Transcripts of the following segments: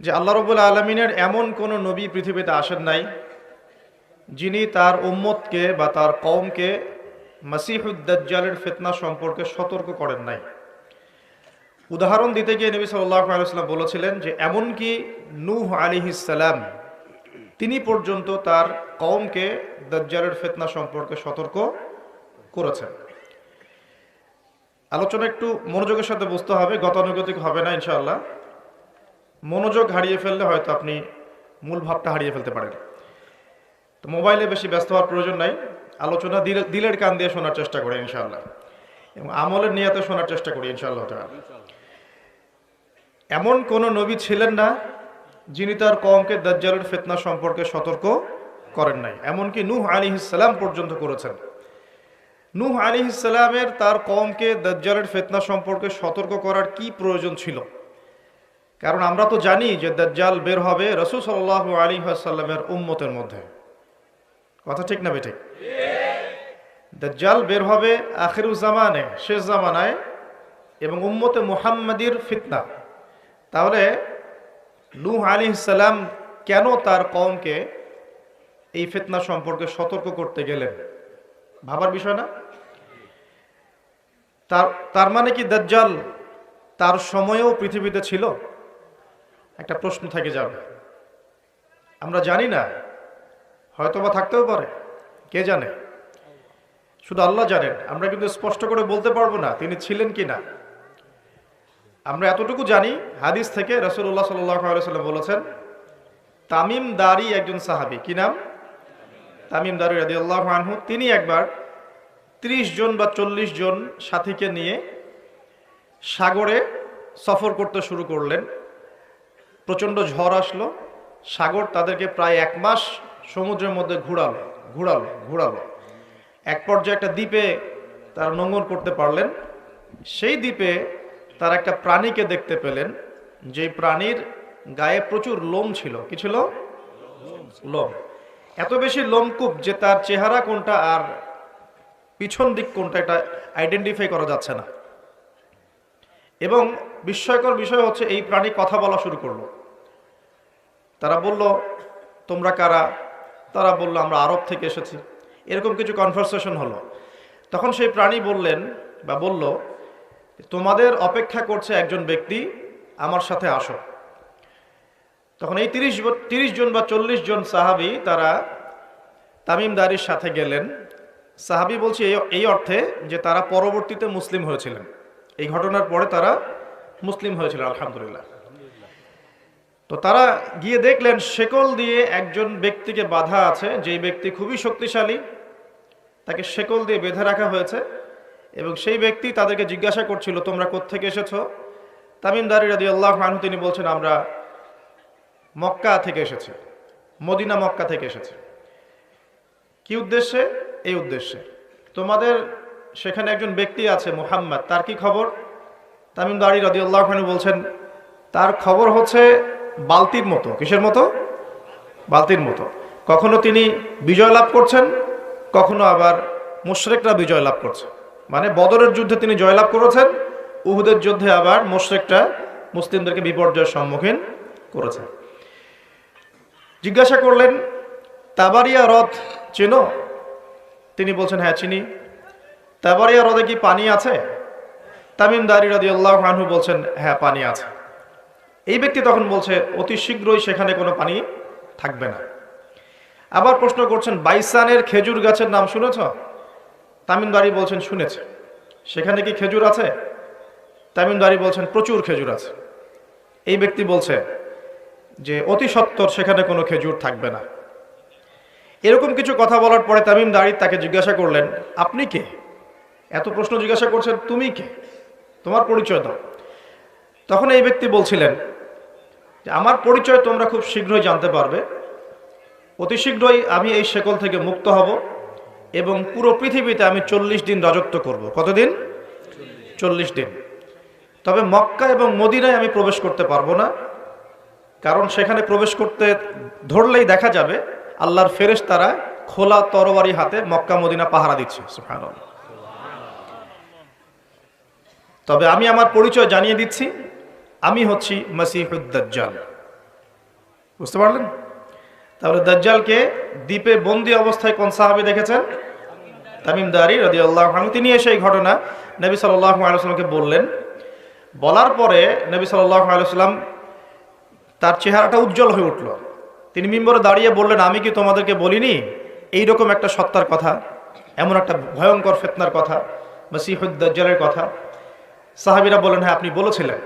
যে আল্লাহ রাব্বুল আলামিনের এমন কোন নবী পৃথিবীতে আসেন নাই যিনি তার উম্মতকে বা তার কওমকে মাসিহুদ দাজ্জালের ফিতনা সম্পর্কে সতর্ক করেন নাই। উদাহরণ দিতে গিয়ে নবী সাল্লাল্লাহু আলাইহি ওয়াসাল্লাম বলেছিলেন যে এমনকি নূহ আলাইহিস সালাম তিনি পর্যন্ত তার কওমকে দাজ্জালের ফিতনা সম্পর্কে সতর্ক করেছেন। আলোচনা একটু মনোযোগের সাথে বুঝতে হবে, গতানুগতিক হবে না ইনশাআল্লাহ। মনোযোগ হারিয়ে ফেললে হয়তো আপনি মূল ভাবটা হারিয়ে ফেলতে পারেন। তো মোবাইলে বেশি ব্যস্ত হওয়ার প্রয়োজন নাই, আলোচনা দিলের কান দিয়ে শোনার চেষ্টা করি ইনশাআল্লাহ, এবং আমলের নিয়াতে শোনার চেষ্টা করি ইনশাআল্লাহ তাআলা। এমন কোন নবী ছিলেন না যিনি তার কওমকে দাজ্জালের ফিতনা সম্পর্কে সতর্ক করেন নাই, এমনকি নূহ আলাইহিস সালাম পর্যন্ত করেছেন। নূহ আলাইহিস সালামের তার কওমকে দাজ্জালের ফিতনা সম্পর্কে সতর্ক করার কি প্রয়োজন ছিল? কারণ আমরা তো জানি যে দাজ্জাল বের হবে রাসূল সাল্লাল্লাহু আলাইহি ওয়াসাল্লামের উম্মতের মধ্যে। কথা ঠিক না বেঠিক? দাজ্জাল বের হবে আখিরুজ জামানে, শেষ জামানায়, এবং উম্মতে মুহাম্মাদির ফিতনা। তাহলে নূহ আলাইহিস সালাম কেন তার কওমকে এই ফিতনা সম্পর্কে সতর্ক করতে গেলেন? ভাবার বিষয় না? তার মানে কি দাজ্জাল তার সময়েও পৃথিবীতে ছিল? একটা প্রশ্ন থেকে যাবে। আমরা জানি না, হয়তোবা থাকতেও পারে, কে জানে? শুধু আল্লাহ জানেন। আমরা কিন্তু স্পষ্ট করে বলতে পারবো না তিনি ছিলেন কি না। আমরা এতটুকু জানি হাদিস থেকে, রাসূলুল্লাহ সাল্লাল্লাহু আলাইহি ওয়াসাল্লাম বলেছেন, তামিম দারি একজন সাহাবী, কি নাম? তামিম দারি রাদিয়াল্লাহু আনহু। তিনি একবার 30 জন বা 40 জন সাথীকে নিয়ে সাগরে সফর করতে শুরু করলেন। প্রচণ্ড ঝড় আসলো, সাগর তাদেরকে প্রায় 1 মাস সমুদ্রের মধ্যে ঘুরালো। এক পর্যায়ে একটা দ্বীপে তারা নোঙর করতে পারলেন। সেই দ্বীপে তারা একটা প্রাণীকে দেখতে পেলেন, যেই প্রাণীর গায়ে প্রচুর লোম ছিল। কি ছিল? লোম। এত বেশি লোমকূপ যে তার চেহারা কোনটা আর পিছন দিক কোনটা এটা আইডেন্টিফাই করা যাচ্ছে না। এবং বিস্ময়কর বিষয় হচ্ছে এই প্রাণী কথা বলা শুরু করলো। তারা বলল, তোমরা কারা? তারা বলল, আমরা আরব থেকে এসেছি। এরকম কিছু কনভারসেশন হলো। তখন সেই প্রাণী বলল, তোমাদের অপেক্ষা করছে একজন ব্যক্তি, আমার সাথে আসো। তখন এই 30 জন বা 40 জন সাহাবী তারা তামিম দারির সাথে গেলেন। সাহাবী বলছে এই অর্থে যে তারা পরবর্তীতে মুসলিম হয়েছিলেন, এই ঘটনার পরে তারা মুসলিম হয়েছিল, আলহামদুলিল্লাহ। তো তারা গিয়ে দেখলেন শেকল দিয়ে একজন ব্যক্তিকে বাঁধা আছে, যেই ব্যক্তি খুবই শক্তিশালী, তাকে শেকল দিয়ে বেঁধে রাখা হয়েছে। এবং সেই ব্যক্তি তাদেরকে জিজ্ঞাসা করছিল, তোমরা কোত্থেকে এসেছো? তামিম দারি রাদিয়াল্লাহু আনহু তিনি বলছেন, আমরা মক্কা থেকে এসেছি, মদিনা মক্কা থেকে এসেছি। কি উদ্দেশ্যে? এই উদ্দেশ্যে। তোমাদের সেখানে একজন ব্যক্তি আছে মুহাম্মদ, তার কি খবর? তামিম দারি রাদিয়াল্লাহু আনহু বলছেন, তার খবর হচ্ছে বালতির মতো। কিসের মতো? বালতির মতো। কখনো তিনি বিজয় লাভ করছেন, কখনো আবার মুশরিকরা বিজয় লাভ করছে। মানে বদরের যুদ্ধে তিনি জয়লাভ করেছেন, উহুদের যুদ্ধে আবার মুশরিকরা মুসলিমদেরকে বিপর্যয়ের সম্মুখীন করেছে। জিজ্ঞাসা করলেন, তাবারিয়া হ্রদ চেনো? তিনি বলছেন, হ্যাঁ চিনি। তাবারিয়া হ্রদে কি পানি আছে? তামিম দারি রাদিয়াল্লাহু আনহু বলছেন, হ্যাঁ পানি আছে। এই ব্যক্তি তখন বলছে, অতি শীঘ্রই সেখানে কোনো পানি থাকবে না। আবার প্রশ্ন করছেন, বাইসানের খেজুর গাছের নাম শুনেছ? তামিম দারি বলছেন, শুনেছে। সেখানে কি খেজুর আছে? তামিম দারি বলছেন, প্রচুর খেজুর আছে। এই ব্যক্তি বলছে যে অতি সত্বর সেখানে কোনো খেজুর থাকবে না। এরকম কিছু কথা বলার পরে তামিম দারি তাকে জিজ্ঞাসা করলেন, আপনি কে? এত প্রশ্ন জিজ্ঞাসা করছেন, তুমি কে? তোমার পরিচয় দাও। তখন এই ব্যক্তি বলছিলেন যে আমার পরিচয় তোমরা খুব শীঘ্রই জানতে পারবে। অতি শীঘ্রই আমি এই শেকল থেকে মুক্ত হব এবং পুরো পৃথিবীতে আমি 40 দিন রাজত্ব করব। কতদিন? 40 দিন। তবে মক্কা এবং মদিনায় আমি প্রবেশ করতে পারবো না, কারণ সেখানে প্রবেশ করতে ধরলেই দেখা যাবে আল্লাহর ফেরেশতারা খোলা তরবারি হাতে মক্কা মদিনা পাহারা দিচ্ছে। সুবহানাল্লাহ। তবে আমি আমার পরিচয় জানিয়ে দিচ্ছি, আমি হচ্ছি মাসিহুদ দাজ্জাল। বুঝতে পারলেন? তাহলে দাজ্জালকে দ্বীপে বন্দি অবস্থায় কোন সাহাবী দেখেছেন? তামিম দারি রাদিয়াল্লাহু আনহু। তিনি এসে এই ঘটনা নবী সাল্লাল্লাহু আলাইহি ওয়াসাল্লামকে বললেন। বলার পরে নবী সাল্লাল্লাহু আলাইহি ওয়াসাল্লাম তার চেহারাটা উজ্জ্বল হয়ে উঠল। তিনি মিম্বরে দাঁড়িয়ে বললেন, আমি কি তোমাদেরকে বলিনি এইরকম একটা সত্তার কথা, এমন একটা ভয়ঙ্কর ফিতনার কথা, মসিহুদ দাজ্জালের কথা? সাহাবীরা বললেন, হ্যাঁ আপনি বলেছিলেন।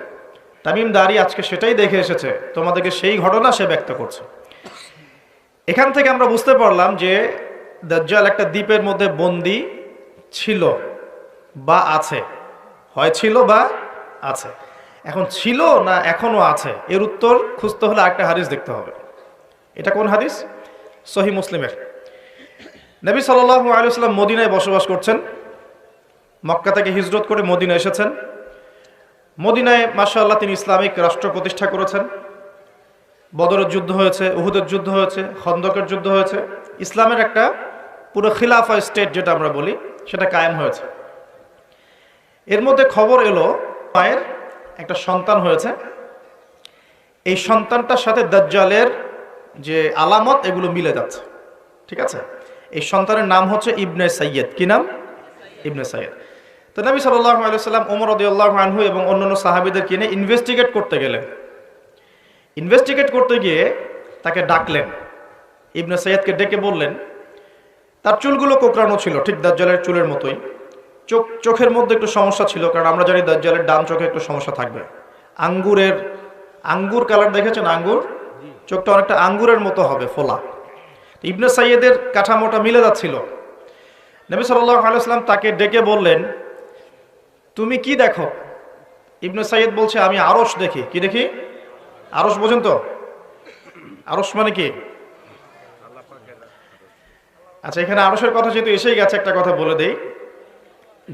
তামিম দারি আজকে সেটাই দেখে এসেছে, তোমাদেরকে সেই ঘটনা সে ব্যক্ত করছে। এখান থেকে আমরা বুঝতে পারলাম যে দাজ্জাল একটা দ্বীপের মধ্যে বন্দী ছিল বা আছে, হয় ছিল বা আছে। এখন ছিল না এখনো আছে, এর উত্তর খুঁজতে হলে একটা হাদিস দেখতে হবে। এটা কোন হাদিস? সহিহ মুসলিমের। নবী সাল্লাল্লাহু আলাইহি ওয়াসাল্লাম মদিনায় বসবাস করছেন, মক্কা থেকে হিজরত করে মদিনা এসেছেন। মদিনায় মাশাআল্লাহ তিনি ইসলামিক রাষ্ট্র প্রতিষ্ঠা করেছেন। বদরের যুদ্ধ হয়েছে, উহুদের যুদ্ধ হয়েছে, খন্দকের যুদ্ধ হয়েছে। ইসলামের একটা পুরো খিলাফা স্টেট যেটা আমরা বলি সেটা কায়েম হয়েছে। এর মধ্যে খবর এলো মায়ের একটা সন্তান হয়েছে। এই সন্তানটার সাথে দাজ্জালের যে আলামত এগুলো মিলে যাচ্ছে। ঠিক আছে? এই সন্তানের নাম হচ্ছে ইবনে সাইয়্যিদ। কি নাম? ইবনে সাইয়্যিদ। তো নবী সাল্লাল্লাহু আলাইহি ওয়াসাল্লাম ওমর রাদিয়াল্লাহু আনহু এবং অন্যান্য সাহাবীদেরকে নিয়ে ইনভেস্টিগেট করতে গেলেন। ইনভেস্টিগেট করতে গিয়ে তাকে ডাকলেন। ইবনে সাইয়্যিদকে ডেকে বললেন, তার চুলগুলো কোঁকড়ানো ছিল ঠিক দাজ্জালের চুলের মতোই। চোখের মধ্যে একটু সমস্যা ছিল, কারণ আমরা জানি দাজ্জালের ডান চোখে একটু সমস্যা থাকবে। আঙ্গুর কালার দেখেছেন? আঙ্গুর, চোখটা অনেকটা আঙ্গুরের মতো হবে, ফোলা। ইবনে সাইয়্যিদের কাঠামোটা মিলে যাচ্ছিল। নবী সাল্লাল্লাহু আলাইহি ওয়াসাল্লাম তাকে ডেকে বললেন, তুমি কি দেখো? ইবনে সাইয়্যিদ বলছে, আমি আরশ দেখি। কি দেখি? আরশ বোঝেন তো? আরশ মানে কি? আচ্ছা, এখানে আরশের কথা যেহেতু এসেই গেছে, একটা কথা বলে দেই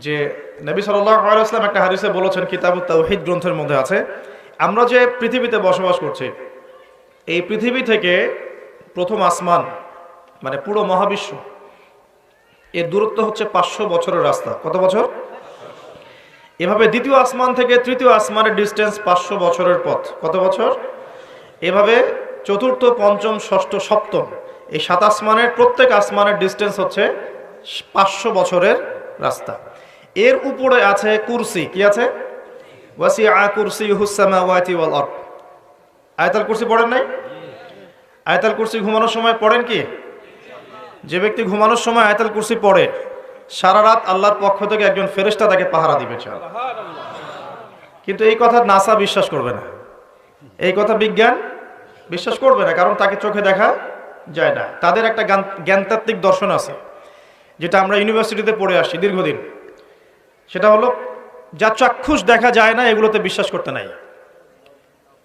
যে নবী সাল্লাল্লাহু আলাইহি ওয়াসাল্লাম একটা হাদিসে বলেছেন, কিতাবুত তাওহীদ গ্রন্থের মধ্যে আছে, আমরা যে পৃথিবীতে বসবাস করছি, এই পৃথিবী থেকে প্রথম আসমান মানে পুরো মহাবিশ্ব, এর দূরত্ব হচ্ছে 500 বছরের রাস্তা। কত বছর? এভাবে দ্বিতীয় আসমান থেকে তৃতীয় আসমানের ডিস্টেন্স 500 বছরের পথ। কত বছর? এভাবে চতুর্থ, পঞ্চম, ষষ্ঠ, সপ্তম, এই 7 আসমানের প্রত্যেক আসমানের ডিস্টেন্স হচ্ছে 500 বছরের রাস্তা। এর উপরে আছে কুরসি। কি আছে? ওয়াসিআ কুরসিয়ুহুস সামাওয়াতি ওয়াল আরদ। আয়াতুল কুরসি পড়েন নাই? আয়াতুল কুরসি ঘুমানোর সময় পড়েন কি? যে ব্যক্তি ঘুমানোর সময় আয়াতুল কুরসি পড়ে, সারা রাত আল্লাহর পক্ষ থেকে একজন ফেরেশতা তাকে পাহারা দিবে। কিন্তু এই কথা নাসা বিশ্বাস করবে না, এই কথা বিজ্ঞান বিশ্বাস করবে না, কারণ তাকে চোখে দেখা যায় না। তাদের একটা জ্ঞানতাত্ত্বিক দর্শন আছে, যেটা আমরা ইউনিভার্সিটিতে পড়ে আসছি দীর্ঘদিন। সেটা হলো, যা চাক্ষুষ দেখা যায় না এগুলোতে বিশ্বাস করতে নাই।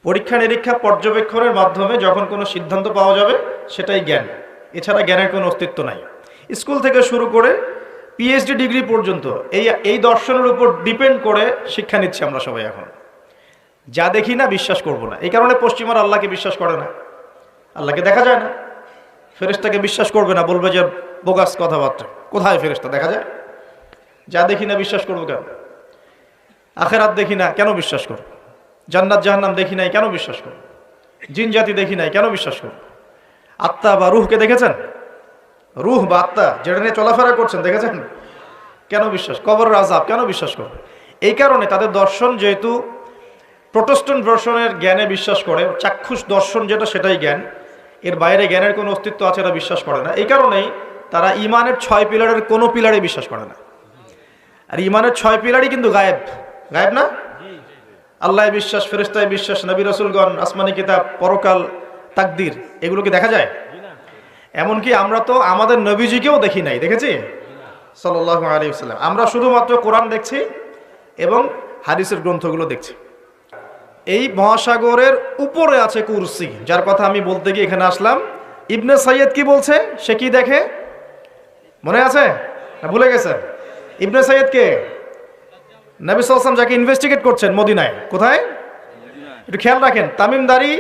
পরীক্ষা নিরীক্ষা পর্যবেক্ষণের মাধ্যমে যখন কোনো সিদ্ধান্ত পাওয়া যাবে সেটাই জ্ঞান, এছাড়া জ্ঞানের কোনো অস্তিত্ব নাই। স্কুল থেকে শুরু করে পিএইচডি ডিগ্রি পর্যন্ত এই দর্শনের উপর ডিপেন্ড করে শিক্ষা নিচ্ছি আমরা সবাই। এখন যা দেখি না বিশ্বাস করব না। এই কারণে পশ্চিমারা আল্লাহকে বিশ্বাস করে না, আল্লাহকে দেখা যায় না। ফেরেশতাকে বিশ্বাস করবে না, বলবে যে বোগাস কথাবার্তা। কোথায় ফেরেশতা দেখা যায়? যা দেখি না বিশ্বাস করবো কেন? আখেরাত দেখি না কেন বিশ্বাস করব? জান্নাত জাহান্নাম দেখি নাই কেন বিশ্বাস করব? জিন জাতি দেখি নাই কেন বিশ্বাস করব? আত্মা বা রুহকে দেখেছেন? রুহ বা আত্মা যেটা নিয়ে চলাফেরা করছেন দেখেছেন? কেন বিশ্বাস? কবরের আযাব কেন বিশ্বাস করব? এই কারণে তাদের দর্শন যেহেতু প্রোটেস্ট্যান্ট ভার্সনের জ্ঞানে বিশ্বাস করে, চাক্ষুষ দর্শন যেটা সেটাই জ্ঞান, এর বাইরে জ্ঞানের কোনো অস্তিত্ব আছে এটা বিশ্বাস করে না। এই কারণেই তারা ইমানের 6 পিলারের কোনো পিলারে বিশ্বাস করে না। আর ইমানের 6 পিলারই কিন্তু গায়েব। গায়েব না? আল্লাহ বিশ্বাস, ফেরেশতায় বিশ্বাস, নবী রাসূলগণ, আসমানি কিতাব, পরকাল, তাকদীর, এগুলো কি দেখা যায়? এমনকি আমরা তো আমাদের নবীজিকেও দেখি নাই, দেখেছি? সাল্লাল্লাহু আলাইহি ওয়াসাল্লাম। আমরা শুধুমাত্র কোরআন দেখছি এবং হাদিসের গ্রন্থগুলো দেখছি। এই মহাসাগরের উপরে আছে কুরসি, যার কথা আমি বলতে গিয়ে এখানে আসলাম। ইবনে সাইয়্যিদ কি বলছে? সে কি দেখে মনে আছে না ভুলে গেছে? ইবনে সাইয়্যিদ কে? নবী সাল্লাল্লাহু আলাইহি ওয়াসাল্লাম যাকে ইনভেস্টিগেট করছেন মদিনায়। কোথায়? একটু খেয়াল রাখেন, তামিম দারি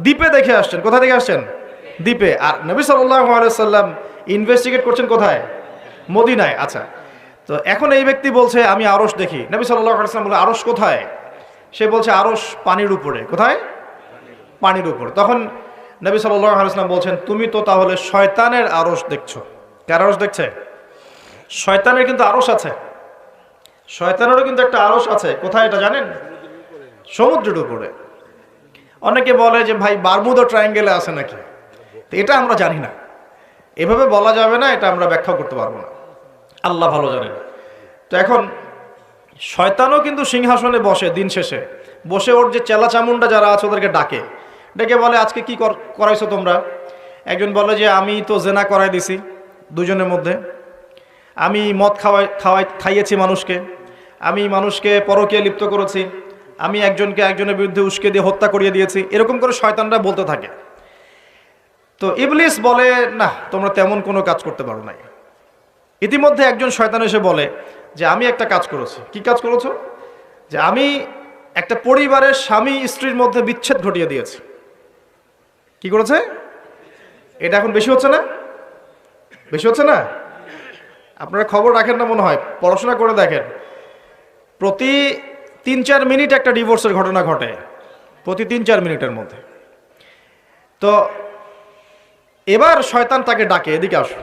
দ্বীপে দেখে আসছেন। কোথায় দেখে আসছেন? দ্বীপে। আর নবী সাল্লাল্লাহু আলাইহি ওয়াসাল্লাম ইনভেস্টিগেট করছেন কোথায়? মদিনায়। আচ্ছা, তো এখন এই ব্যক্তি বলছে আমি আরশ দেখি। নবী সাল্লাল্লাহু আলাইহি ওয়াসাল্লাম বলে আরশ কোথায়? সে বলছে আরশ পানির উপরে। কোথায়? পানির উপরে। তখন নবী সাল্লাল্লাহু আলাইহি ওয়াসাল্লাম বলছেন, তুমি তো তাহলে শয়তানের আরশ দেখছো। কার আরশ দেখছে? শয়তানের কিন্তু আরশ আছে, শয়তানেরও কিন্তু একটা আরশ আছে। কোথায় এটা জানেন? সমুদ্রের উপরে। অনেকে বলে যে ভাই বারমুদা ট্রায়াঙ্গেলে আছে নাকি, তো এটা আমরা জানি না, এভাবে বলা যাবে না, এটা আমরা ব্যাখ্যা করতে পারবো না, আল্লাহ ভালো জানেন। তো এখন শয়তানও কিন্তু সিংহাসনে বসে, দিন শেষে বসে ওর যে চেলা চামুন্ডা যারা আছে ওদেরকে ডাকে, ডেকে বলে আজকে কি করাইছো তোমরা? একজন বলে যে আমি তো জেনা করাই দিছি দুজনের মধ্যে, আমি মদ খাইয়েছি মানুষকে, আমি মানুষকে পরকীয়ায় লিপ্ত করেছি, আমি একজনকে একজনের বিরুদ্ধে উস্কে দিয়ে হত্যা করিয়ে দিয়েছি। এরকম করে শয়তানরা বলতে থাকে। তো ইবলিস বলে না, তোমরা তেমন কোনো কাজ করতে পারো নাই। ইতিমধ্যে একজন শয়তান এসে বলে যে আমি একটা কাজ করেছি। কি কাজ করেছো? যে আমি একটা পরিবারের স্বামী স্ত্রীর মধ্যে বিচ্ছেদ ঘটিয়ে দিয়েছি। কি করেছে? এটা এখন বেশি হচ্ছে না? বেশি হচ্ছে না? আপনারা খবর রাখেন না মনে হয়, পড়াশোনা করে দেখেন, প্রতি 3-4 মিনিট একটা ডিভোর্সের ঘটনা ঘটে, প্রতি 3-4 মিনিটের মধ্যে। তো এবার শয়তান তাকে ডাকে, এদিকে আসো,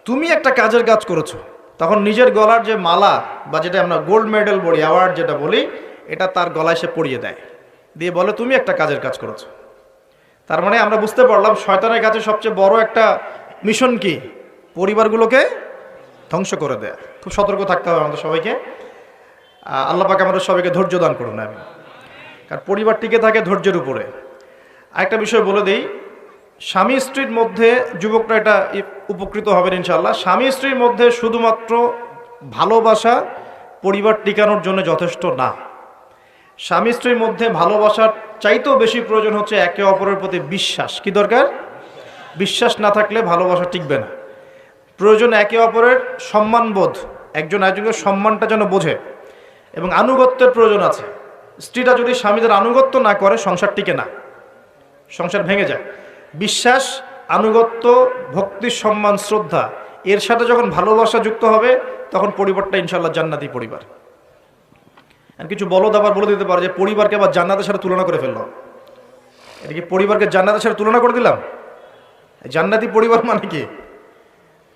তুমি একটা কাজের কাজ করেছো। তখন নিজের গলার যে মালা বা যেটা আমরা গোল্ড মেডেল বলি, অ্যাওয়ার্ড যেটা বলি, এটা তার গলায় সে পরিয়ে দেয়, দিয়ে বলে তুমি একটা কাজের কাজ করেছো। তার মানে আমরা বুঝতে পারলাম শয়তানের কাছে সবচেয়ে বড় একটা মিশন কি? পরিবারগুলোকে ধ্বংস করে দেয়। খুব সতর্ক থাকতে হবে আমাদের সবাইকে। আল্লাহ পাক আমাদের সবাইকে ধৈর্য দান করুন। আমি কারণ পরিবার টিকে থাকে ধৈর্যের উপরে। আরেকটা বিষয় বলে দিই, স্বামী স্ত্রীর মধ্যে, যুবকরা এটা উপকৃত হবেন ইনশাআল্লাহ, স্বামী স্ত্রীর মধ্যে শুধুমাত্র ভালোবাসা পরিবার টিকানোর জন্য যথেষ্ট না। স্বামী স্ত্রীর মধ্যে ভালোবাসার চাইতেও বেশি প্রয়োজন হচ্ছে একে অপরের প্রতি বিশ্বাস। কি দরকার? বিশ্বাস না থাকলে ভালোবাসা টিকবে না। প্রয়োজন একে অপরের সম্মানবোধ, একজন একজনের সম্মানটা যেন বোঝে, এবং আনুগত্যের প্রয়োজন আছে। স্ত্রীটা যদি স্বামীদের আনুগত্য না করে সংসার টিকে না, সংসার ভেঙে যায়। বিশ্বাস, আনুগত্য, ভক্তি, সম্মান, শ্রদ্ধা, এর সাথে যখন ভালোবাসা যুক্ত হবে তখন পরিবারটা ইনশাআল্লাহ জান্নাতি পরিবার। আর কিছু বলদ আবার বলে দিতে পারে যে পরিবারকে আবার জান্নাতের সাথে তুলনা করে ফেললাম। এটা কি পরিবারকে জান্নাতের সাথে তুলনা করে দিলাম? জান্নাতি পরিবার মানে কি?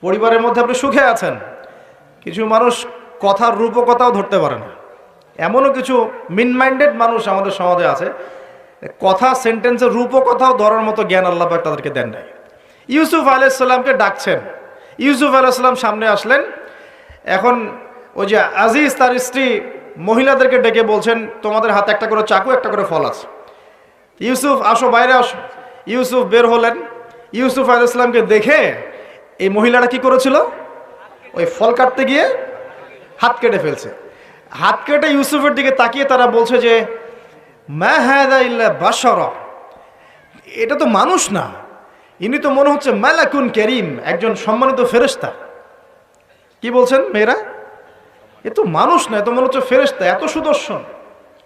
পরিবারের মধ্যে আপনি সুখে আছেন। কিছু মানুষ কথার রূপকথাও ধরতে পারে না, এমনও কিছু মিন মাইন্ডেড মানুষ আমাদের সমাজে আছে, কথা সেন্টেন্সের রূপকথাও ধরার মতো জ্ঞান আল্লাহ পাক তাদেরকে দেন নাই। ইউসুফ আলাইহিস সালামকে ডাকছেন, ইউসুফ আলাইহিস সালাম সামনে আসলেন। এখন ওই যে আজিজ তার স্ত্রী মহিলাদেরকে ডেকে বলছেন তোমাদের হাতে একটা করে চাকু, একটা করে ফল আছে, ইউসুফ আসো, বাইরে আসো। ইউসুফ বের হলেন। ইউসুফ আলাইহিস সালামকে দেখে এই মহিলাটা কি করেছিল? ওই ফল কাটতে গিয়ে হাত কেটে ফেলছে। হাত কেটে ইউসুফের দিকে তাকিয়ে তারা বলছে যে মা হাযা ইল্লা বাশারা, এটা তো মানুষ না, ইনি তো মনে হচ্ছে মালাকুন কারীম, একজন সম্মানিত ফেরেশতা। কি বলছেন মেয়েরা? এ তো মানুষ না, এ তো মনে হচ্ছে ফেরেশতা, এত সুদর্শন,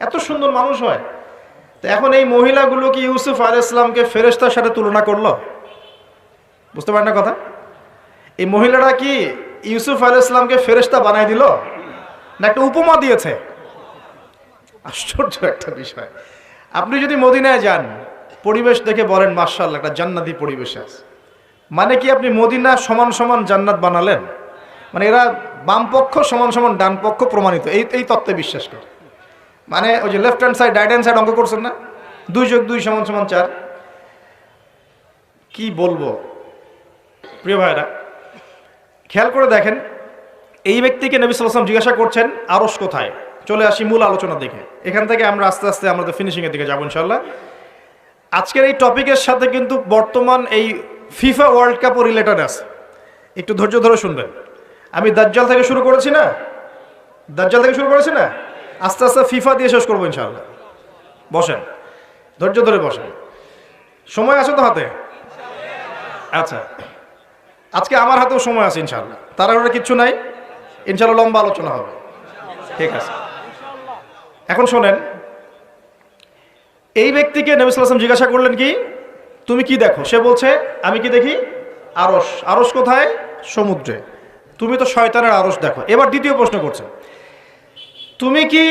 এত সুন্দর মানুষ হয়। তো এখন এই মহিলাগুলো কি ইউসুফ আলাইহিস সালামকে ফেরেশতার সাথে তুলনা করলো? বুঝতে পারেন না কথা? এই মহিলারা কি ইউসুফ আলাইহিস সালামকে ফেরেশতা বানায় দিল, না একটা উপমা দিয়েছে? আশ্চর্য একটা বিষয়। আপনি যদি মদিনায় যান, পরিবেশ দেখে বলেন মাশাআল্লাহ, একটা জান্নাতি পরিবেশ আছে, মানে কি আপনি মদিনা সমান সমান জান্নাত বানালেন? মানে এরা বাম পক্ষ সমান সমান ডান পক্ষ প্রমাণিত, এই তত্ত্বে বিশ্বাস করে। মানে ওই যে left hand side right hand side অঙ্ক করছেন না, 2+2 = 4। কি বলবো প্রিয় ভাইরা, খেয়াল করে দেখেন, এই ব্যক্তিকে নবী সাল্লাল্লাহু আলাইহি ওয়াসাল্লাম জিজ্ঞাসা করছেন আরশ কোথায়। চলে আসি মূল আলোচনা দিকে। এখান থেকে আমরা আস্তে আস্তে আমাদের ফিনিশিংয়ের দিকে যাবো ইনশাআল্লাহ। আজকের এই টপিকের সাথে কিন্তু বর্তমান এই ফিফা ওয়ার্ল্ড কাপও রিলেটেড আছে, একটু ধৈর্য ধরে শুনবেন। আমি দাজ্জাল থেকে শুরু করেছি না, আস্তে আস্তে ফিফা দিয়ে শেষ করবো ইনশাআল্লাহ। বসেন, ধৈর্য ধরে বসেন, সময় আছে তো হাতে? আচ্ছা, আজকে আমার হাতেও সময় আছে ইনশাআল্লাহ, তাড়াহুড়ো কিচ্ছু নাই, ইনশাআল্লাহ লম্বা আলোচনা হবে, ঠিক আছে? এখন শোনেন, এই ব্যক্তিকে নবী সাল্লাল্লাহু আলাইহি ওয়াসাল্লাম জিজ্ঞাসা করলেন কি তুমি কি দেখো? সে বলছে আমি কি দেখি? আরশ। আরশ কোথায়? সমুদ্রে। তুমি তো শয়তানের আরশ দেখো। এবার দ্বিতীয় প্রশ্ন করছে, তুমি কি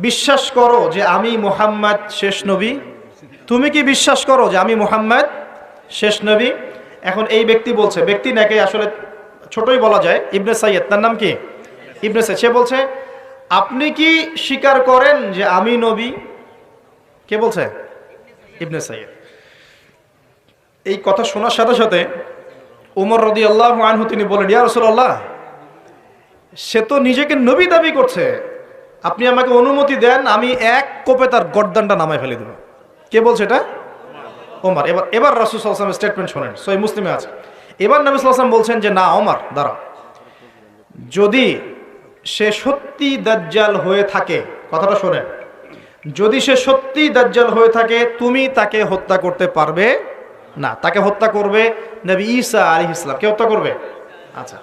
বিশ্বাস করো যে আমি মুহাম্মদ শেষ নবী? তুমি কি বিশ্বাস করো যে আমি মুহাম্মদ শেষ নবী। এখন এই ব্যক্তি বলছে, ব্যক্তি নাকি আসলে ছোটই বলা যায়, ইবনে সাইয়্যিদ, তার নাম কি? ইবনে সাইয়্যিদ। সে বলছে, আপনি কি স্বীকার করেন যে আমি নবী? কে বলছে? ইবনে সাইয়্যিদ। এই কথা শোনার সাথে সাথে উমর রাদিয়াল্লাহু আনহু তিনি বলেন, ইয়া রাসূলুল্লাহ, সে তো নিজেকে নবী দাবি করছে, আপনি আমাকে অনুমতি দেন, আমি এক কোপে তার গর্দানটা নামায় ফেলে দেব। কে বলছে এটা? ওমর। এবার রাসূল সাল্লাল্লাহু আলাইহি ওয়াসাল্লামের স্টেটমেন্ট শোনেন, সহিহ মুসলিমে আছে। এবার নবী সাল্লাল্লাহু আলাইহি ওয়াসাল্লাম বলছেন যে, না ওমর দাঁড়াও, যদি সে সত্যি দাজ্জাল হয়ে থাকে, কথাটা শোনেন, যদি সে সত্যি দাজ্জাল হয়ে থাকে, তুমি তাকে হত্যা করতে পারবে না, তাকে হত্যা করবে নবী ঈসা আলাইহিস সালাম। কে হত্যা করবে? আচ্ছা।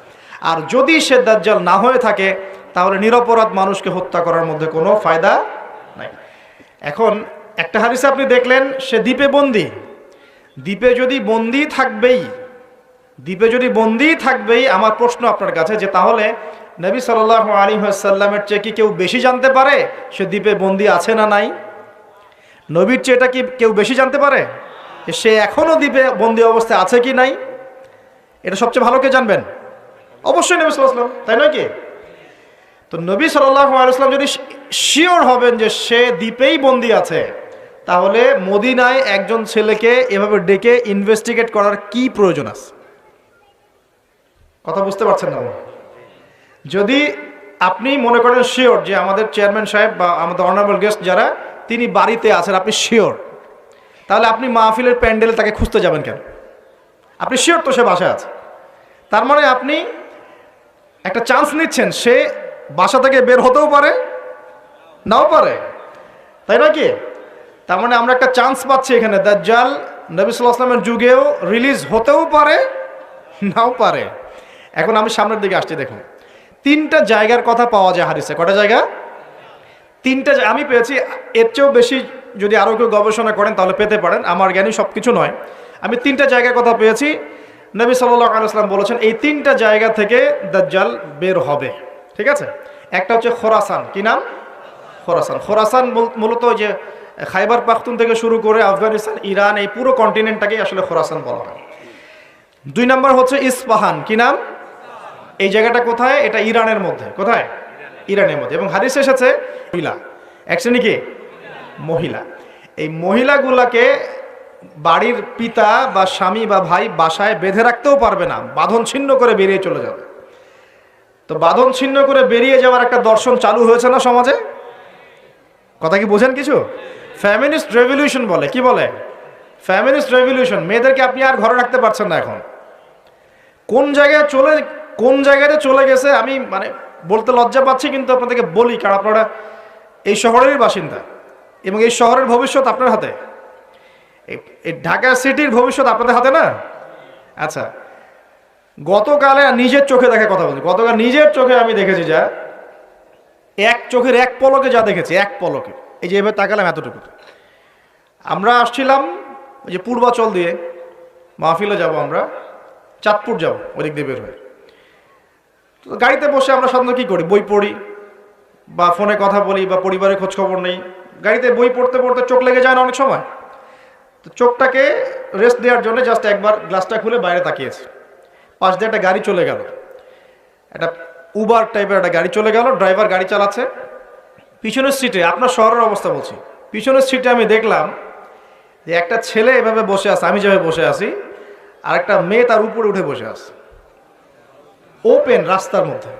আর যদি সে দাজ্জাল না হয়ে থাকে, তাহলে নিরপরাধ মানুষকে হত্যা করার মধ্যে কোনো ফায়দা নাই। এখন একটা হাদিসে আপনি দেখলেন সে দ্বীপে বন্দী। দ্বীপে যদি বন্দী থাকবেই, আমার প্রশ্ন আপনার কাছে যে তাহলে নবী সাল্লাল্লাহু আলাইহি ওয়াসাল্লামের চেয়ে কি কেউ বেশি জানতে পারে সে দ্বীপে বন্দী আছে না নাই? নবীর চেয়ে এটা কি কেউ বেশি জানতে পারে সে এখনো দ্বীপে বন্দী অবস্থায় আছে কি নাই? এটা সবচেয়ে ভালো কে জানবেন? অবশ্যই নবী সাল্লাল্লাহু আলাইহি ওয়াসাল্লাম, তাই নয় কি? তো নবী সাল্লাল্লাহু আলাইহি ওয়াসাল্লাম যদি শিওর হবেন যে সে দ্বীপেই বন্দী আছে, তাহলে মদিনায় একজন ছেলেকে এভাবে ডেকে ইনভেস্টিগেট করার কি প্রয়োজন আছে? কথা বুঝতে পারছেন না? যদি আপনি মনে করেন শিওর যে আমাদের চেয়ারম্যান সাহেব বা আমাদের অনারেবল গেস্ট যারা, তিনি বাড়িতে আছেন, আপনি শিওর, তাহলে আপনি মাহফিলের প্যান্ডেলে তাকে খুঁজতে যাবেন কেন? আপনি শিওর তো সে বাসায় আছে। তার মানে আপনি একটা চান্স নিচ্ছেন, সে বাসা থেকে বের হতেও পারে, নাও পারে, তাই নয় কি? তার মানে আমরা একটা চান্স পাচ্ছি এখানে, দাজ্জাল নবী সাল্লাল্লাহু আলাইহি ওয়াসাল্লামের যুগেও রিলিজ হতেও পারে, নাও পারে। এখন আমি সামনের দিকে আসছি, দেখুন তিনটা জায়গার কথা পাওয়া যায় হাদিসে। কটা জায়গা? তিনটা আমি পেয়েছি, এর চেয়েও বেশি যদি আরও কেউ গবেষণা করেন তাহলে পেতে পারেন, আমার জ্ঞানী সব কিছু নয়। আমি তিনটা জায়গার কথা পেয়েছি, নবী সাল্লাল্লাহু আলাইহি ওয়াসাল্লাম বলেছেন এই তিনটা জায়গা থেকে দাজ্জাল বের হবে। ঠিক আছে? একটা হচ্ছে খোরাসান। কি নাম? খোরাসান। খোরাসান মূলত যে খাইবার পাখতুন থেকে শুরু করে আফগানিস্তান, ইরান, এই পুরো কন্টিনেন্টটাকেই আসলে খোরাসান বলা হয়। 2 নম্বর হচ্ছে ইস্পাহান। কি নাম? এই জায়গাটা কোথায়? এটা ইরানের মধ্যে। কোথায়? ইরানের মধ্যে। এবং হাদিসে এসেছে মহিলা, এক শ্রেণী কি মহিলা, এই মহিলাগুলাকে বাড়ির পিতা বা স্বামী বা ভাই বাসায় বেঁধে রাখতেও পারবে না, বাঁধন ছিন্ন করে বেরিয়ে চলে যাবে। তো বাঁধন ছিন্ন করে বেরিয়ে যাওয়ার একটা দর্শন চালু হয়েছে না সমাজে? কথা কি বোঝেন কিছু? ফ্যামিনিস্ট রেভলিউশন বলে। কি বলে? Feminist revolution. মেয়েদেরকে আপনি আর ঘরে রাখতে পারছেন না। এখন কোন জায়গাতে চলে গেছে আমি মানে বলতে লজ্জা পাচ্ছি, কিন্তু আপনাদেরকে বলি, কারণ আপনারা এই শহরেরই বাসিন্দা এবং এই শহরের ভবিষ্যৎ আপনার হাতে, এই ঢাকা সিটির ভবিষ্যৎ আপনাদের হাতে না? আচ্ছা, গতকালে নিজের চোখে দেখা কথা বলছি, গতকাল নিজের চোখে আমি দেখেছি যা, এক চোখের এক পলকে যা দেখেছি, এক পলকে, এই যে এভাবে তাকালাম এতটুকু। আমরা আসছিলাম ওই যে পূর্বাচল দিয়ে, মাহফিলে যাব আমরা, চাঁদপুর যাব, ওদিক দিয়ে বের হয়ে। তো গাড়িতে বসে আমরা সাধারণত কী করি? বই পড়ি বা ফোনে কথা বলি বা পরিবারের খোঁজখবর নেই। গাড়িতে বই পড়তে পড়তে চোখ লেগে যায় না অনেক সময়? তো চোখটাকে রেস্ট দেওয়ার জন্য জাস্ট একবার গ্লাসটা খুলে বাইরে তাকিয়েছি। পাশ দিয়ে একটা গাড়ি চলে গেল, একটা উবার টাইপের একটা গাড়ি চলে গেল, ড্রাইভার গাড়ি চালাচ্ছে। পিছনের সিটে, আপনার শহরের অবস্থা বলছি, পিছনের সিটে আমি দেখলাম যে একটা ছেলে এভাবে বসে আছে, আমি যেভাবে বসে আছি, আর একটা মেয়ে তার উপরে উঠে বসে আছে, ওপেন রাস্তার মধ্যে।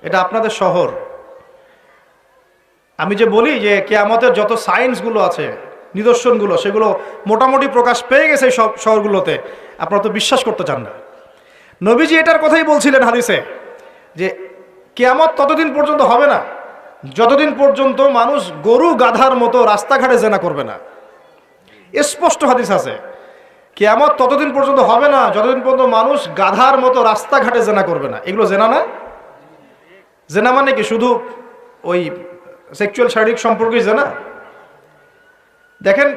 এটা আপনাদের শহর। আমি যে বলি যে কিয়ামতের যত সায়েন্সগুলো আছে, নিদর্শনগুলো, সেগুলো মোটামুটি প্রকাশ পেয়ে গেছে সব শহরগুলোতে, আপনারা তো বিশ্বাস করতে চান না। নবীজি এটার কথাই বলছিলেন হাদিসে যে কিয়ামত ততদিন পর্যন্ত হবে না যতদিন পর্যন্ত মানুষ গরু গাধার মতো রাস্তাঘাটে জেনা করবে না। স্পষ্ট হাদিস আছে, কিয়ামত ততদিন পর্যন্ত হবে না যতদিন পর্যন্ত মানুষ গাধার মতো রাস্তাঘাটে জেনা করবে না। এগুলো জেনা না? জেনা মানে কি শুধু ওই সেক্সুয়াল শারীরিক সম্পর্কই জেনা? দেখেন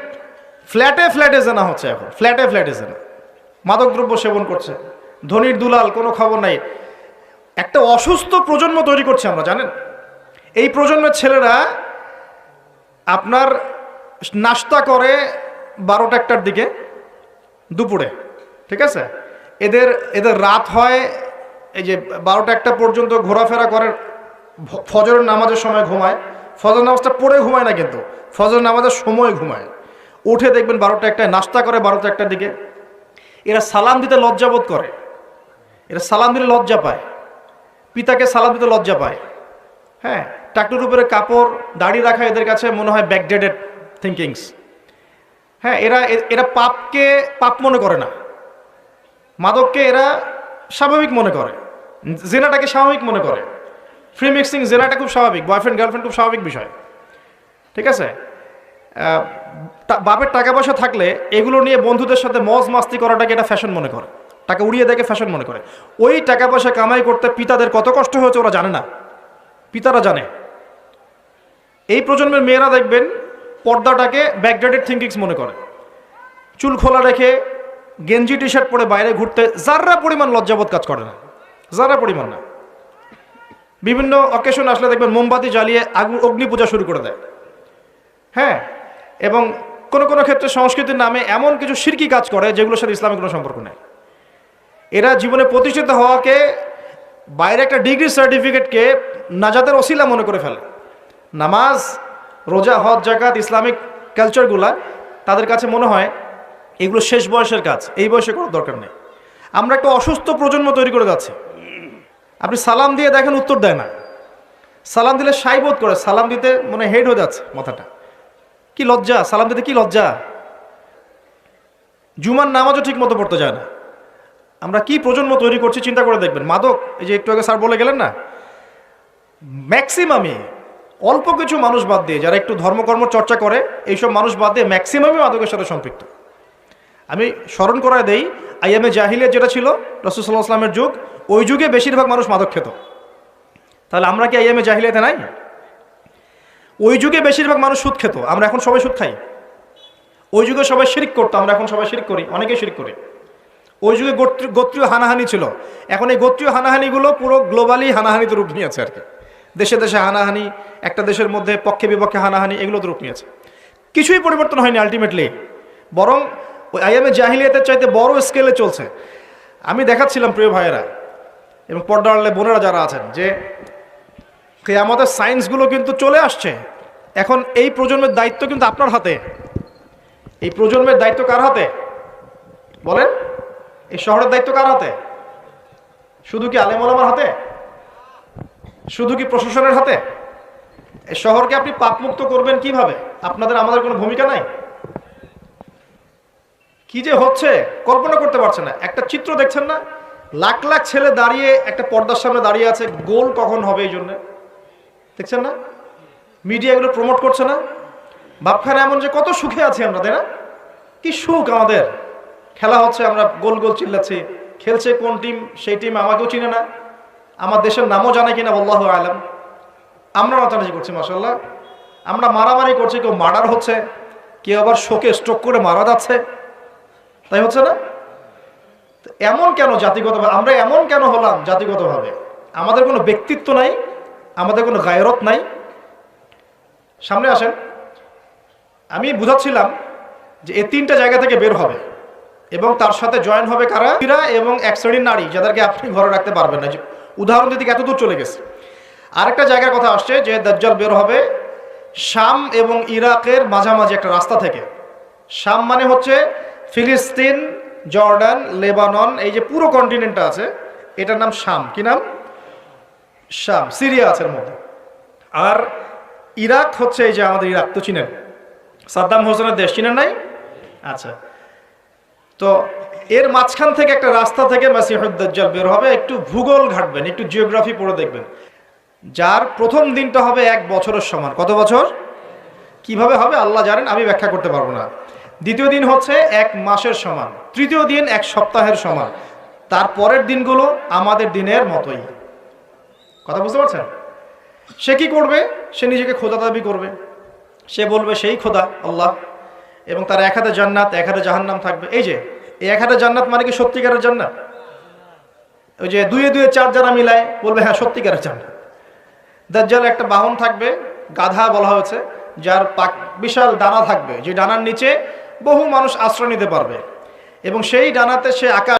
ফ্ল্যাটে ফ্ল্যাটে জেনা হচ্ছে এখন, ফ্ল্যাটে ফ্ল্যাটে জেনা, মাদকদ্রব্য সেবন করছে, ধনীর দুলাল, কোনো খবর নাই। একটা অসুস্থ প্রজন্ম তৈরি করছে আমরা, জানেন? এই প্রজন্মের ছেলেরা আপনার নাস্তা করে 12টা 1টার দিকে দুপুরে, ঠিক আছে? এদের এদের রাত হয় এই যে 12টা-1টা পর্যন্ত ঘোরাফেরা করে, ফজরের নামাজের সময় ঘুমায়, ফজর নামাজটা পড়ে ঘুমায় না, কিন্তু ফজর নামাজের সময় ঘুমায়, উঠে দেখবেন 12টা-1টায় নাস্তা করে 12টা-1টার দিকে। এরা সালাম দিতে লজ্জাবোধ করে, এরা সালাম দিলে লজ্জা পায়, পিতাকে সালাম দিতে লজ্জা পায়। হ্যাঁ, টাকটুর উপরে কাপড় দাড়ি রাখা এদের কাছে মনে হয় ব্যাকডেটেড থিঙ্কিংস। হ্যাঁ, এরা এরা পাপকে পাপ মনে করে না, মাদককে এরা স্বাভাবিক মনে করে, জেনাটাকে স্বাভাবিক মনে করে, ফ্রি মিক্সিং জেনাটা খুব স্বাভাবিক, বয়ফ্রেন্ড গার্লফ্রেন্ড খুব স্বাভাবিক বিষয়। ঠিক আছে? বাপের টাকা পয়সা থাকলে এগুলো নিয়ে বন্ধুদের সাথে মজ মাস্তি করাটাকে এটা ফ্যাশন মনে করে, টাকা উড়িয়ে দেখে ফ্যাশন মনে করে। ওই টাকা পয়সা কামাই করতে পিতাদের কত কষ্ট হয়েছে ওরা জানে না, পিতারা জানে। এই প্রজন্মের মেয়েরা দেখবেন পর্দাটাকে ব্যাকডেটেড থিঙ্কিংস মনে করে, চুল খোলা রেখে গেঞ্জি টি শার্ট পরে বাইরে ঘুরতে যারা পরিমাণ লজ্জাবোধ কাজ করে না, যারা পরিমাণ না। বিভিন্ন অকেশন আসলে দেখবেন মোমবাতি জ্বালিয়ে অগ্নি পূজা শুরু করে দেয়। হ্যাঁ, এবং কোনো কোনো ক্ষেত্রে সংস্কৃতির নামে এমন কিছু শিরকি কাজ করে যেগুলোর সাথে ইসলামের কোনো সম্পর্ক নেই। এরা জীবনে প্রতিষ্ঠিত হওয়াকে, বাইরে একটা ডিগ্রি সার্টিফিকেটকে নাজাতের ওসিলা মনে করে ফেলে। নামাজ, রোজা, হজ, জাকাত, ইসলামিক কালচারগুলা তাদের কাছে মনে হয় এগুলো শেষ বয়সের কাজ, এই বয়সে করার দরকার নেই। আমরা একটা অসুস্থ প্রজন্ম তৈরি করে যাচ্ছি। আপনি সালাম দিয়ে দেখেন উত্তর দেয় না, সালাম দিলে সাই বোধ করে, সালাম দিতে মনে হেড হয়ে যাচ্ছে মাথাটা। কি লজ্জা, সালাম দিতে কি লজ্জা। জুমার নামাজও ঠিক মতো পড়তে যায় না। আমরা কি প্রজন্ম তৈরি করছি চিন্তা করে দেখবেন। মাদক, এই যে একটু আগে স্যার বলে গেলেন না, ম্যাক্সিমামই, অল্প কিছু মানুষ বাদ দিয়ে যারা একটু ধর্মকর্ম চর্চা করে, এইসব মানুষ বাদ দিয়ে ম্যাক্সিমামই মাদকের সাথে সম্পৃক্ত। আমি স্মরণ করায় দেই, আইয়ামে জাহিলিয়াত যেটা ছিল রাসূল সাল্লাল্লাহু আলাইহি ওয়াসাল্লামের যুগ, ওই যুগে বেশিরভাগ মানুষ মাদক খেত। তাহলে আমরা কি আইয়ামে জাহিলিয়াতে নাই? ওই যুগে বেশিরভাগ মানুষ সুদ খেত, আমরা এখন সবাই সুদ খাই। ওই যুগে সবাই শিরক করতো, আমরা এখন সবাই শিরক করি, অনেকেই শিরক করি। ওই যুগে গোত্রীয় হানাহানি ছিল, এখন এই গোত্রীয় হানাহানিগুলো পুরো গ্লোবালি হানাহানিতে রূপ নিয়েছে আর কি। দেশে দেশে হানাহানি, একটা দেশের মধ্যে পক্ষে বিপক্ষে হানাহানি, এগুলো তো রূপ নিয়েছে। কিছুই পরিবর্তন হয়নি আলটিমেটলি, বরং ওই আইয়ামে জাহিলিয়াতের চাইতে বড় স্কেলে চলছে। আমি দেখাচ্ছিলাম প্রিয় ভাইয়েরা এবং পর্দার আড়ালে বোনেরা যারা আছেন, যে কিয়ামতের সায়েন্সগুলো কিন্তু চলে আসছে। এখন এই প্রজন্মের দায়িত্ব কিন্তু আপনার হাতে। এই প্রজন্মের দায়িত্ব কার হাতে বলেন? এই শহরের দায়িত্ব কার হাতে? শুধু কি আলেম ওলামার হাতে? শুধু কি প্রশাসনের হাতে? এই শহরকে আপনি পাপমুক্ত করবেন কিভাবে? আপনাদের আমাদের কোনো ভূমিকা নাই? কি যে হচ্ছে কল্পনা করতে পারছে না। একটা চিত্র দেখছেন না, লাখ লাখ ছেলে দাঁড়িয়ে একটা পর্দার সামনে দাঁড়িয়ে আছে, গোল কখন হবে এই জন্য দেখছেন না? মিডিয়া এগুলো প্রমোট করছে না? ভাবখানে এমন যে কত সুখে আছি আমরা, তাই না? কি সুখ আমাদের, খেলা হচ্ছে, আমরা গোল গোল চিল্লাচ্ছি, খেলছে কোন টিম, সেই টিম আমাকেও চিনে না, আমার দেশের নামও জানে কিনা আল্লাহু আলাম। আমরা নাচানাচি করছি মাশাআল্লাহ, আমরা মারামারি করছি, কেউ মার্ডার হচ্ছে, কেউ আবার শোকে স্ট্রোক করে মারা যাচ্ছে, তাই হচ্ছে না? এমন কেন জাতিগতভাবে আমরা এমন কেন হলাম? জাতিগতভাবে আমাদের কোনো ব্যক্তিত্ব নাই, আমাদের কোনো গায়রত নাই। সামনে আসেন, আমি বুঝাচ্ছিলাম যে এই তিনটা জায়গা থেকে বের হবে এবং তার সাথে জয়েন হবে কারা? এবং এক শ্রেণীর নারী যাদেরকে আপনি ঘরে রাখতে পারবেন না। উদাহরণ দিতে এত দূর চলে গেছে। আরেকটা জায়গার কথা আসছে যে দাজ্জাল বের হবে শাম এবং ইরাকের মাঝামাঝি একটা রাস্তা থেকে। শাম মানে হচ্ছে ফিলিস্তিন, জর্ডান, লেবানন, এই যে পুরো কন্টিনেন্টটা আছে, এটার নাম শাম। কি নাম? শাম। সিরিয়া আছে এর মধ্যে। আর ইরাক হচ্ছে এই যে আমাদের ইরাক তো চিনেন, সাদ্দাম হোসেনের দেশ, চিনেন নাই? আচ্ছা, তো এর মাঝখান থেকে একটা রাস্তা থেকে মাসিহুদ দাজ্জাল বের হবে। একটু ভূগোল ঘাটবেন, একটু জিওগ্রাফি পড়ে দেখবেন। যার প্রথম দিনটা হবে 1 বছরের সমান। কত বছর? কিভাবে হবে আল্লাহ জানেন, আমি ব্যাখ্যা করতে পারবো না। দ্বিতীয় দিন হচ্ছে 1 মাসের সমান। তৃতীয় দিন 1 সপ্তাহের সমান। তারপরের দিনগুলো আমাদের দিনের মতোই। কথা বুঝতে পারছেন? সে কি করবে? সে নিজেকে খোদা দাবি করবে। সে বলবে সেই খোদা আল্লাহ, এবং তার 1 হাতে জান্নাত, 1 হাতে জাহান্নাম থাকবে। এই যে এই 1 হাতে জান্নাত মানে কি সত্যিকারের জান্নাত? ওই যে 2 এ 2 এ 4 যারা মিলায় বলবে হ্যাঁ সত্যিকারের জান্নাত। দাজ্জাল একটা বাহন থাকবে, গাধা বলা হয়েছে, যার বিশাল ডানা থাকবে, যে ডানার নিচে বহু মানুষ আশ্রয় নিতে পারবে। এবং সেই ডানাতে সে আকাশ